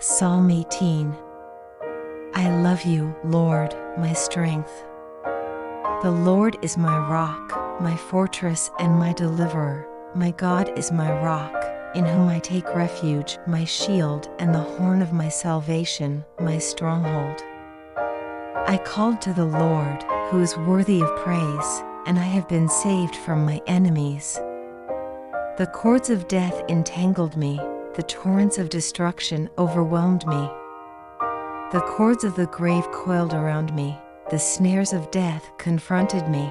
Psalm 18. I love you, Lord, my strength. The Lord is my rock, my fortress and my deliverer. My God is my rock, in whom I take refuge, my shield and the horn of my salvation, my stronghold. I called to the Lord, who is worthy of praise, and I have been saved from my enemies. The cords of death entangled me, the torrents of destruction overwhelmed me. The cords of the grave coiled around me, the snares of death confronted me.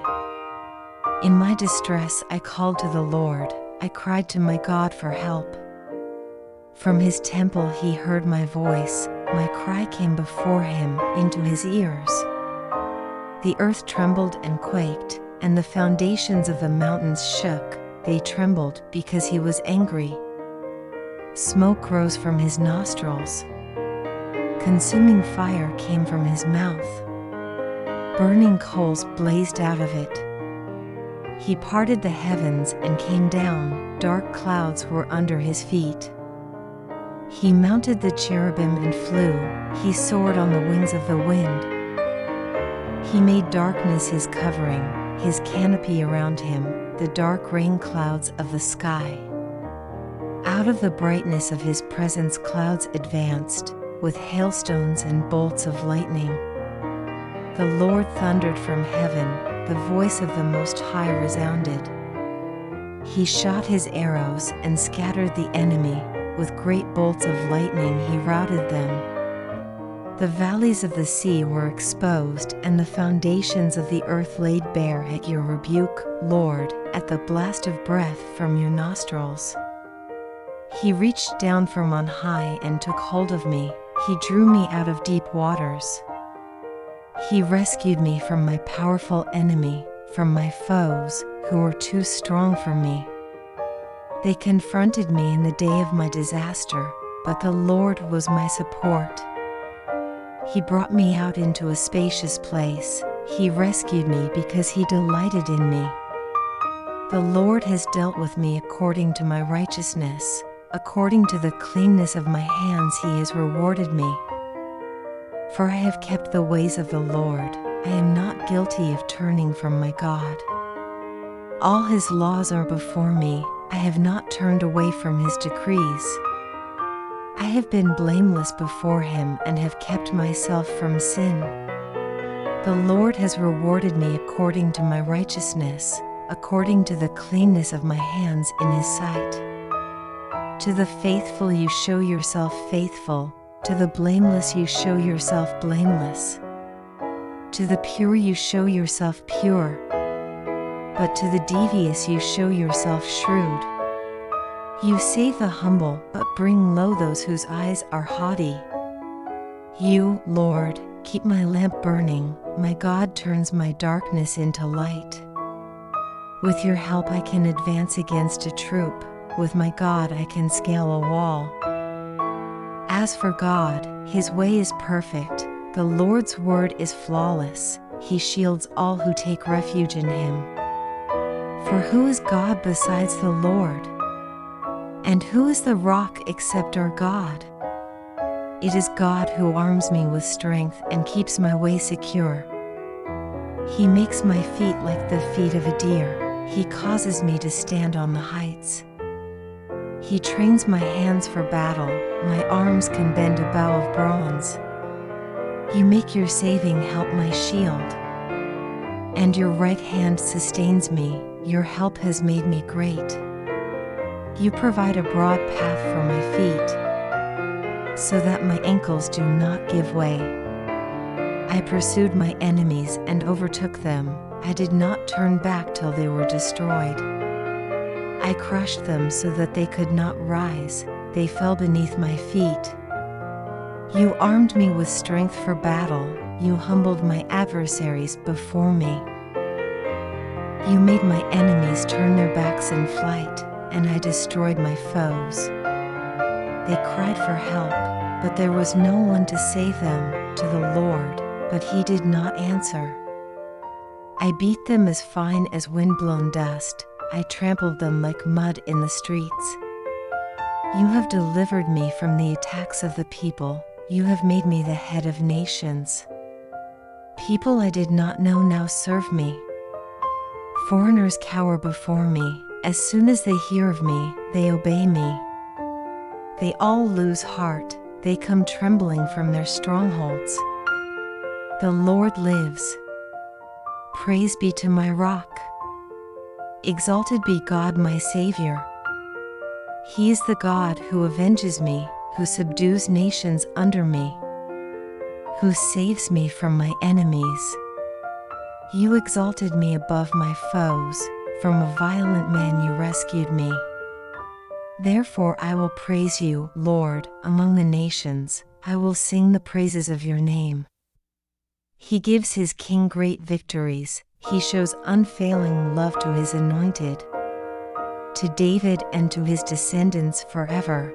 In my distress I called to the Lord, I cried to my God for help. From his temple he heard my voice, my cry came before him into his ears. The earth trembled and quaked, and the foundations of the mountains shook, they trembled because he was angry. Smoke rose from his nostrils. Consuming fire came from his mouth. Burning coals blazed out of it. He parted the heavens and came down, dark clouds were under his feet. He mounted the cherubim and flew, he soared on the wings of the wind. He made darkness his covering, his canopy around him, the dark rain clouds of the sky. Out of the brightness of his presence clouds advanced, with hailstones and bolts of lightning. The Lord thundered from heaven, the voice of the Most High resounded. He shot his arrows and scattered the enemy, with great bolts of lightning he routed them. The valleys of the sea were exposed and the foundations of the earth laid bare at your rebuke, Lord, at the blast of breath from your nostrils. He reached down from on high and took hold of me, he drew me out of deep waters. He rescued me from my powerful enemy, from my foes, who were too strong for me. They confronted me in the day of my disaster, but the Lord was my support. He brought me out into a spacious place, he rescued me because he delighted in me. The Lord has dealt with me according to my righteousness. According to the cleanness of my hands he has rewarded me. For I have kept the ways of the Lord, I am not guilty of turning from my God. All his laws are before me, I have not turned away from his decrees. I have been blameless before him and have kept myself from sin. The Lord has rewarded me according to my righteousness, according to the cleanness of my hands in his sight. To the faithful you show yourself faithful, to the blameless you show yourself blameless. To the pure you show yourself pure, but to the devious you show yourself shrewd. You save the humble, but bring low those whose eyes are haughty. You, Lord, keep my lamp burning, my God turns my darkness into light. With your help I can advance against a troop. With my God I can scale a wall. As for God, his way is perfect, the Lord's word is flawless, he shields all who take refuge in him. For who is God besides the Lord? And who is the rock except our God? It is God who arms me with strength and keeps my way secure. He makes my feet like the feet of a deer, he causes me to stand on the heights. He trains my hands for battle, my arms can bend a bow of bronze. You make your saving help my shield, and your right hand sustains me, your help has made me great. You provide a broad path for my feet, so that my ankles do not give way. I pursued my enemies and overtook them, I did not turn back till they were destroyed. I crushed them so that they could not rise, they fell beneath my feet. You armed me with strength for battle, you humbled my adversaries before me. You made my enemies turn their backs in flight, and I destroyed my foes. They cried for help, but there was no one to save them, to the Lord, but he did not answer. I beat them as fine as wind-blown dust, I trampled them like mud in the streets. You have delivered me from the attacks of the people. You have made me the head of nations. People I did not know now serve me. Foreigners cower before me. As soon as they hear of me, they obey me. They all lose heart. They come trembling from their strongholds. The Lord lives. Praise be to my rock. Exalted be God my Savior. He is the God who avenges me, who subdues nations under me, who saves me from my enemies. You exalted me above my foes. From a violent man you rescued me. Therefore I will praise you, Lord, among the nations. I will sing the praises of your name. He gives his king great victories. He shows unfailing love to his anointed, to David and to his descendants forever.